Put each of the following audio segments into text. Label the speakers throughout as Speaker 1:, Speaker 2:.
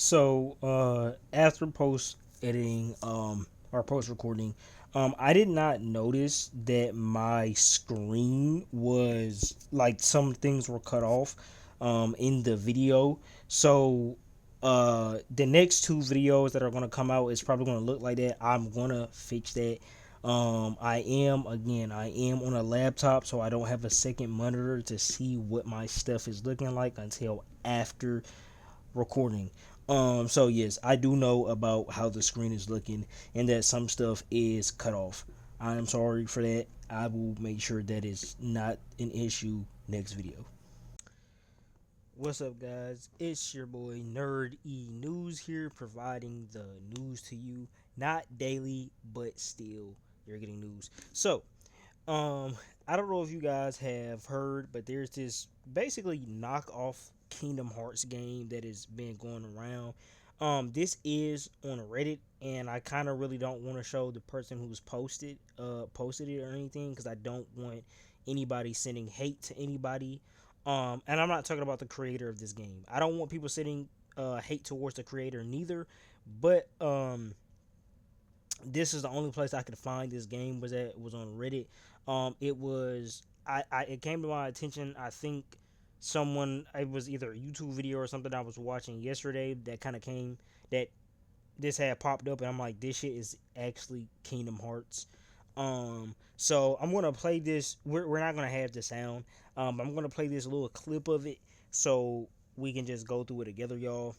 Speaker 1: So after post editing or post recording, I did not notice that my screen was like some things were cut off in the video. So the next two videos that are gonna come out is probably gonna look like that. I'm gonna fix that. I am on a laptop, so I don't have a second monitor to see what my stuff is looking like until after recording. So yes, I do know about how the screen is looking and that some stuff is cut off. I am sorry for that. I will make sure that is not an issue next video. What's up, guys? It's your boy Nerd E News here, providing the news to you. Not daily, but still, you're getting news. So, I don't know if you guys have heard, but there's this basically knockoff Kingdom Hearts game that has been going around. This is on Reddit, and I kind of really don't want to show the person who's posted it or anything because I don't want anybody sending hate to anybody. And I'm not talking about the creator of this game. I don't want people sending hate towards the creator neither. But this is the only place I could find this game was on Reddit. It was it came to my attention. I think someone it was either a YouTube video or something I was watching yesterday that kind of came that this had popped up, and I'm like, this shit is actually Kingdom Hearts. So I'm gonna play this. We're not gonna have the sound. I'm gonna play this little clip of it so we can just go through it together, y'all.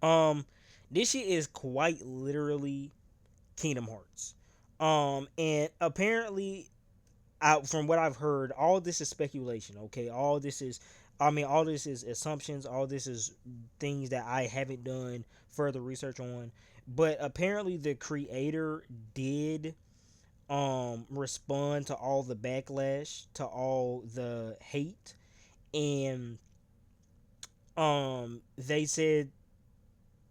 Speaker 1: Um, this shit is quite literally Kingdom Hearts. And apparently, from what I've heard, all this is speculation. Okay, all this is assumptions. All this is things that I haven't done further research on. But apparently, the creator did respond to all the backlash, to all the hate, and they said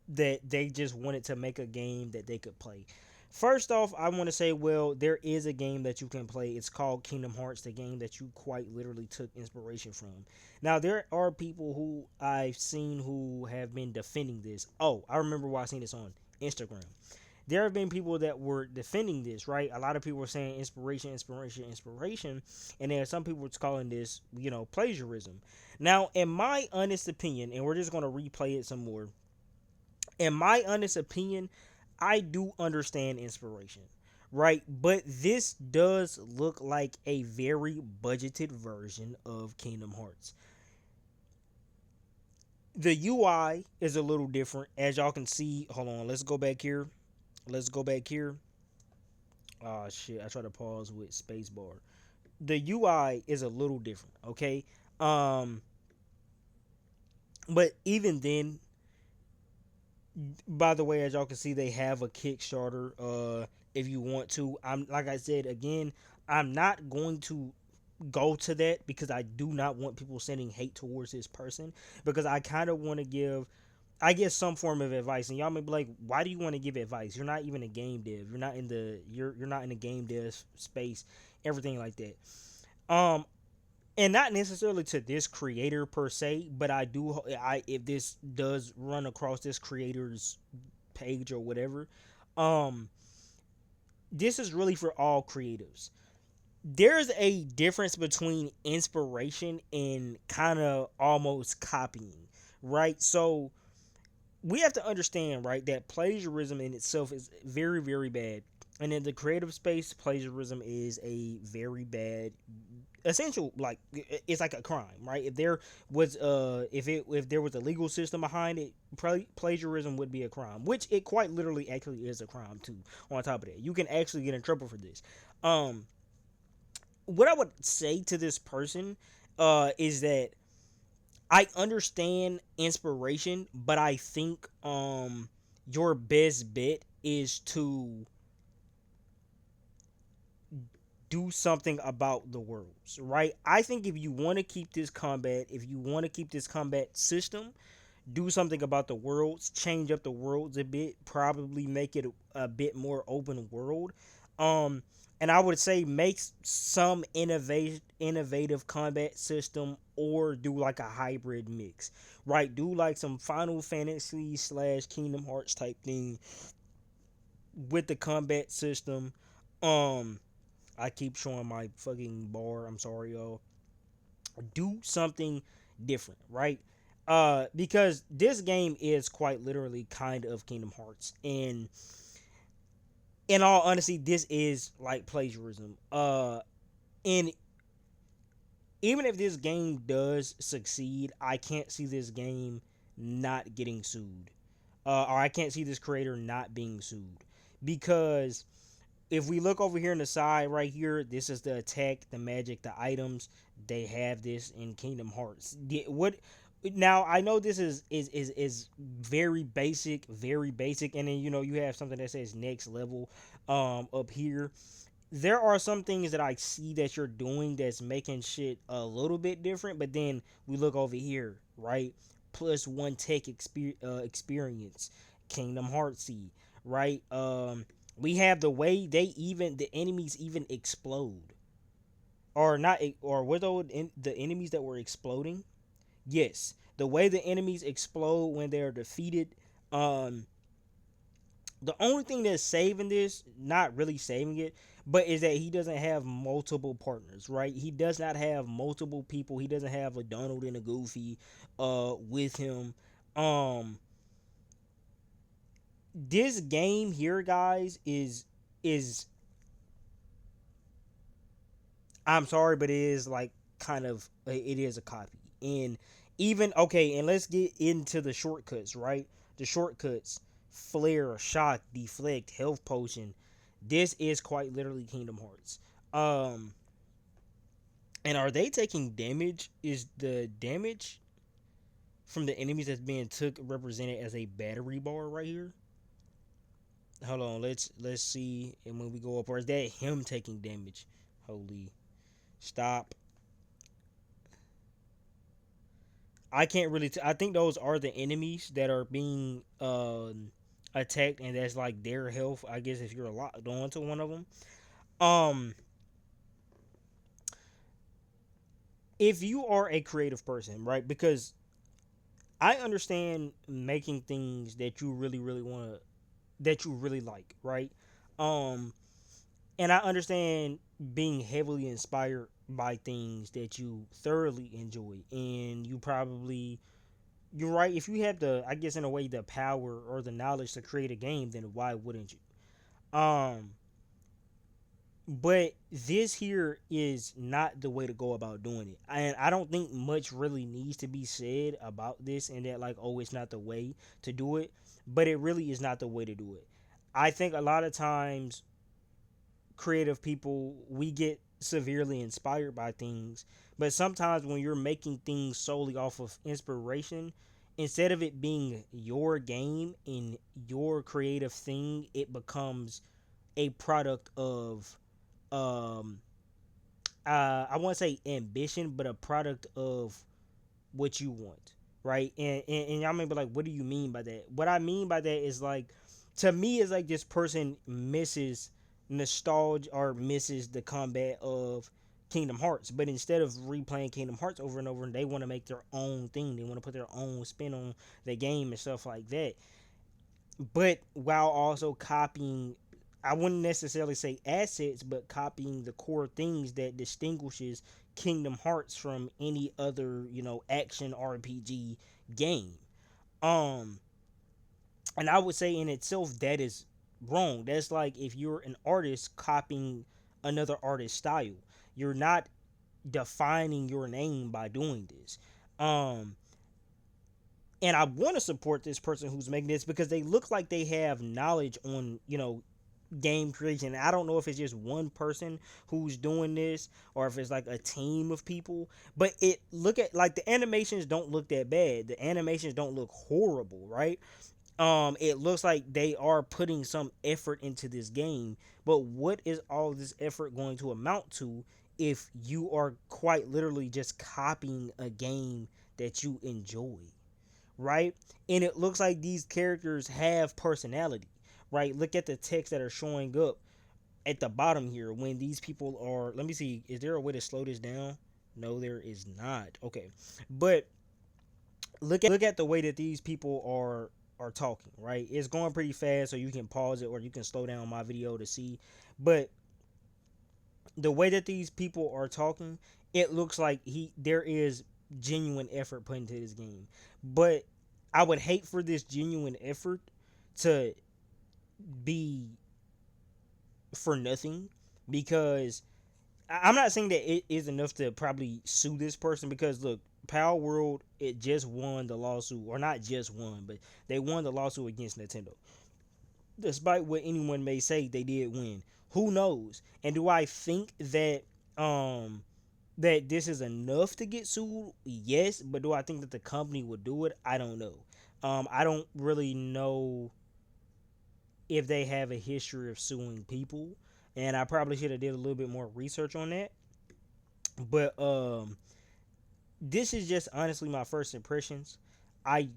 Speaker 1: that they just wanted to make a game that they could play. First off, I want to say, well, there is a game that you can play. It's called Kingdom Hearts, the game that you quite literally took inspiration from. Now, there are people who I've seen who have been defending this. Oh, I remember why I seen this on Instagram. There have been people that were defending this, right? A lot of people were saying inspiration, inspiration, inspiration, and then some people were calling this, plagiarism. Now, in my honest opinion, and we're just going to replay it some more, in my honest opinion, I do understand inspiration, right? But this does look like a very budgeted version of Kingdom Hearts. The UI is a little different, as y'all can see. Hold on, let's go back here. Let's go back here. Oh shit, I tried to pause with spacebar. The UI is a little different, okay? Um, but even then, by the way, as y'all can see, they have a Kickstarter. If you want to, I'm like I said again, I'm not going to go to that because I do not want people sending hate towards this person because I kind of want to give, I guess, some form of advice. And y'all may be like, why do you want to give advice? You're not even a game dev. You're not in the game dev space, everything like that. Um, and not necessarily to this creator per se, but I if this does run across this creator's page or whatever, um, this is really for all creatives. There's a difference between inspiration and kind of almost copying, right? So we have to understand, right, that plagiarism in itself is very, very bad. And in the creative space, plagiarism is a very bad, essential, like it's like a crime, right? If there was if there was a legal system behind it, plagiarism would be a crime, which it quite literally actually is a crime too. On top of that, you can actually get in trouble for this. Um, what I would say to this person is that I understand inspiration, but I think your best bet is to do something about the worlds, right? I think if you want to keep this combat, if you want to keep this combat system, do something about the worlds, change up the worlds a bit, probably make it a bit more open world. Um and I would say make some innovative combat system, or do like a hybrid mix, right? Do like some Final Fantasy slash Kingdom Hearts type thing with the combat system. Um, I keep showing my fucking bar. I'm sorry, y'all. Do something different, right? Because this game is quite literally kind of Kingdom Hearts, and in all honesty, this is like plagiarism. And even if this game does succeed, I can't see this game not getting sued, or I can't see this creator not being sued, because if we look over here on the side right here, this is the attack, the magic, the items. They have this in Kingdom Hearts. What now? I know this is very basic, and then you have something that says next level up here. There are some things that I see that you're doing that's making shit a little bit different, but then we look over here, right? Plus one tech experience, Kingdom Heartsy, right? We have the way the enemies even explode, or not, or were those the enemies that were exploding? Yes, the way the enemies explode when they're defeated. Um, the only thing that's saving this, not really saving it, but is that he doesn't have multiple partners, right? He does not have multiple people. He doesn't have a Donald and a Goofy with him. Um this game here, guys, is I'm sorry, but it is like kind of it is a copy. And even okay, and let's get into the shortcuts, right? The shortcuts: flare, shock, deflect, health potion. This is quite literally Kingdom Hearts. Um, and are they taking damage? Is the damage from the enemies that's being took represented as a battery bar right here? Hold on, let's see. And when we go up, or is that him taking damage? Holy, stop. I can't really. I think those are the enemies that are being attacked, and that's like their health. I guess if you're locked onto one of them. Um, if you are a creative person, right? Because I understand making things that you really want to, that you really like, right? Um, and I understand being heavily inspired by things that you thoroughly enjoy, and you're right. If you have the, I guess in a way, the power or the knowledge to create a game, then why wouldn't you? But this here is not the way to go about doing it, and I don't think much really needs to be said about this, and that like, oh, it's not the way to do it, but it really is not the way to do it. I think a lot of times creative people, we get severely inspired by things, but sometimes when you're making things solely off of inspiration, instead of it being your game and your creative thing, it becomes a product of um I won't say ambition, but a product of what you want, right? And y'all may be like, what do you mean by that? What I mean by that is like, to me, it's like this person misses nostalgia or misses the combat of Kingdom Hearts, but instead of replaying Kingdom Hearts over and over, they want to make their own thing. They want to put their own spin on the game and stuff like that, but while also copying, I wouldn't necessarily say assets, but copying the core things that distinguishes Kingdom Hearts from any other, action RPG game. Um and I would say in itself that is wrong. That's like if you're an artist copying another artist's style. You're not defining your name by doing this. Um and I want to support this person who's making this because they look like they have knowledge on, game creation. I don't know if it's just one person who's doing this or if it's like a team of people, but it look at like the animations don't look that bad. The animations don't look horrible, right? It looks like they are putting some effort into this game, but what is all this effort going to amount to if you are quite literally just copying a game that you enjoy, right? And it looks like these characters have personality, right? Look at the text that are showing up. at the bottom here, when these people are, let me see, is there a way to slow this down? No, there is not. Okay, but look at the way that these people are talking, right? It's going pretty fast, so you can pause it or you can slow down my video to see. But the way that these people are talking, it looks like there is genuine effort put into this game. But I would hate for this genuine effort to be for nothing, because I'm not saying that it is enough to probably sue this person, because look, Power World, it just won the lawsuit, or not just won, but they won the lawsuit against Nintendo. Despite what anyone may say, they did win. Who knows? And do I think that this is enough to get sued? Yes, but do I think that the company would do it? I don't know. I don't really know if they have a history of suing people, and I probably should have did a little bit more research on that. But this is just honestly my first impressions. I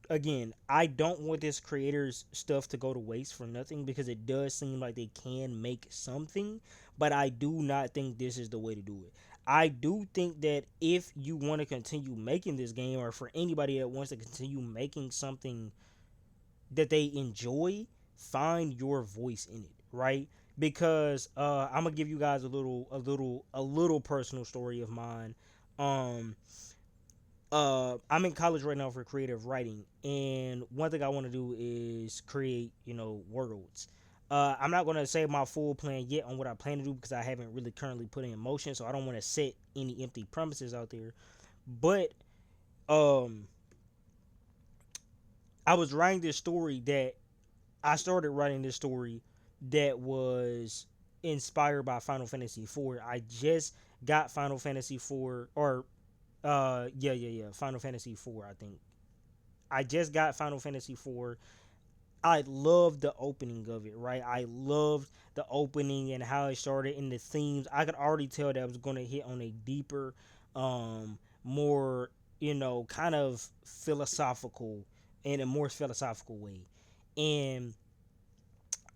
Speaker 1: Again, I don't want this creator's stuff to go to waste for nothing, because it does seem like they can make something, but I do not think this is the way to do it. I do think that if you want to continue making this game, or for anybody that wants to continue making something that they enjoy, find your voice in it, right? Because I'm gonna give you guys a little personal story of mine. Um, I'm in college right now for creative writing, and one thing I want to do is create, worlds. I'm not gonna say my full plan yet on what I plan to do, because I haven't really currently put it in motion, so I don't want to set any empty promises out there. But um, I was writing this story that I started writing this story that was inspired by Final Fantasy IV. I just got Final Fantasy IV, or yeah, Final Fantasy IV, I think. I just got Final Fantasy IV. I loved the opening of it, right? I loved the opening and how it started, and the themes. I could already tell that I was going to hit on a deeper, more, kind of philosophical, in a more philosophical way. And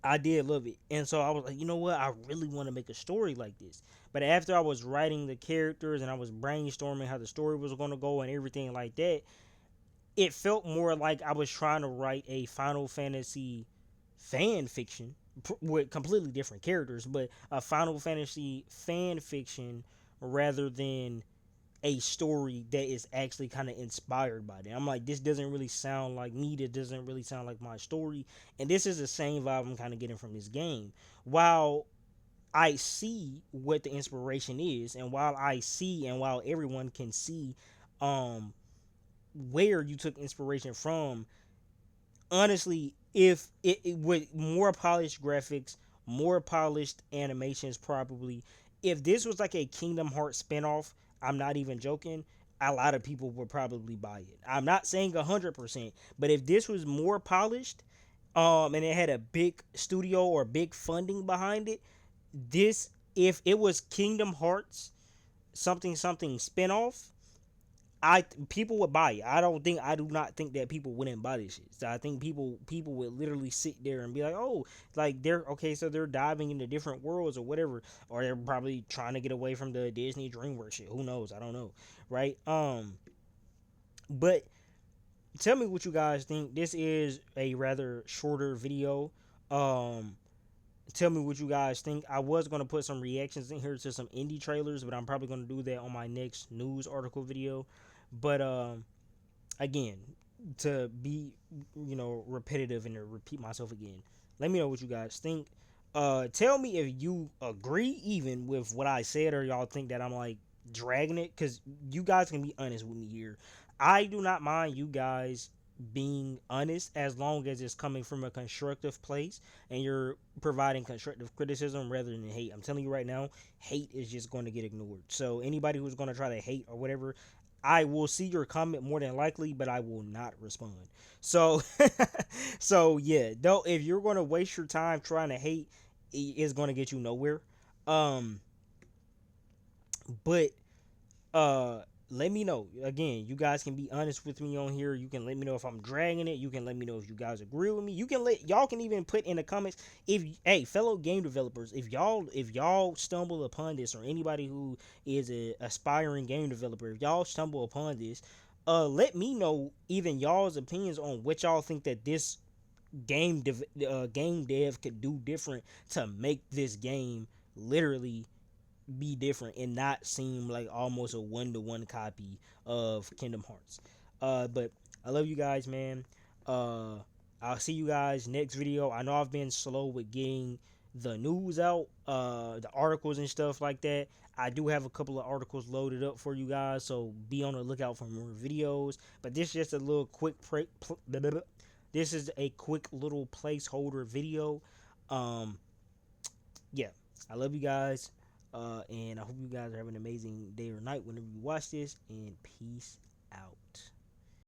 Speaker 1: I did love it. And so I was like, you know what? I really want to make a story like this. But after I was writing the characters and I was brainstorming how the story was going to go and everything like that, it felt more like I was trying to write a Final Fantasy fan fiction with completely different characters, but a Final Fantasy fan fiction rather than a story that is actually kind of inspired by that. I'm like, this doesn't really sound like me. This doesn't really sound like my story. And this is the same vibe I'm kind of getting from this game. While I see what the inspiration is, and while I see, and while everyone can see, um, where you took inspiration from, honestly, if it with more polished graphics, more polished animations, probably, if this was like a Kingdom Hearts spinoff, I'm not even joking, a lot of people would probably buy it. I'm not saying 100%, but if this was more polished, and it had a big studio or big funding behind it, this, if it was Kingdom Hearts something something spinoff, I people would buy it. I do not think that people wouldn't buy this shit. So I think people would literally sit there and be like, oh, like they're okay, so they're diving into different worlds or whatever, or they're probably trying to get away from the Disney DreamWorks shit. Who knows? I don't know, right? But tell me what you guys think. This is a rather shorter video. Um, Tell me what you guys think. I was gonna put some reactions in here to some indie trailers, but I'm probably gonna do that on my next news article video. But again, to be repetitive and to repeat myself again, let me know what you guys think. Tell me if you agree even with what I said, or y'all think that I'm like dragging it, because you guys can be honest with me here. I do not mind you guys being honest, as long as it's coming from a constructive place and you're providing constructive criticism rather than hate. I'm telling you right now, hate is just going to get ignored. So anybody who's going to try to hate or whatever, I will see your comment more than likely, but I will not respond. So, so yeah, though, if you're going to waste your time trying to hate, it's going to get you nowhere. Um, but let me know. Again, you guys can be honest with me on here. You can let me know if I'm dragging it. You can let me know if you guys agree with me. You can let y'all can even put in the comments if, hey, fellow game developers, if y'all stumble upon this, or anybody who is a aspiring game developer, if y'all stumble upon this, let me know even y'all's opinions on what y'all think that this game dev could do different to make this game literally be different and not seem like almost a one-to-one copy of Kingdom Hearts. But I love you guys, man. uh I'll see you guys next video. I know I've been slow with getting the news out, the articles and stuff like that. I do have a couple of articles loaded up for you guys, so be on the lookout for more videos. But this is just a little quick this is a quick little placeholder video. um yeah, I love you guys. And I hope you guys are having an amazing day or night whenever you watch this. And peace out.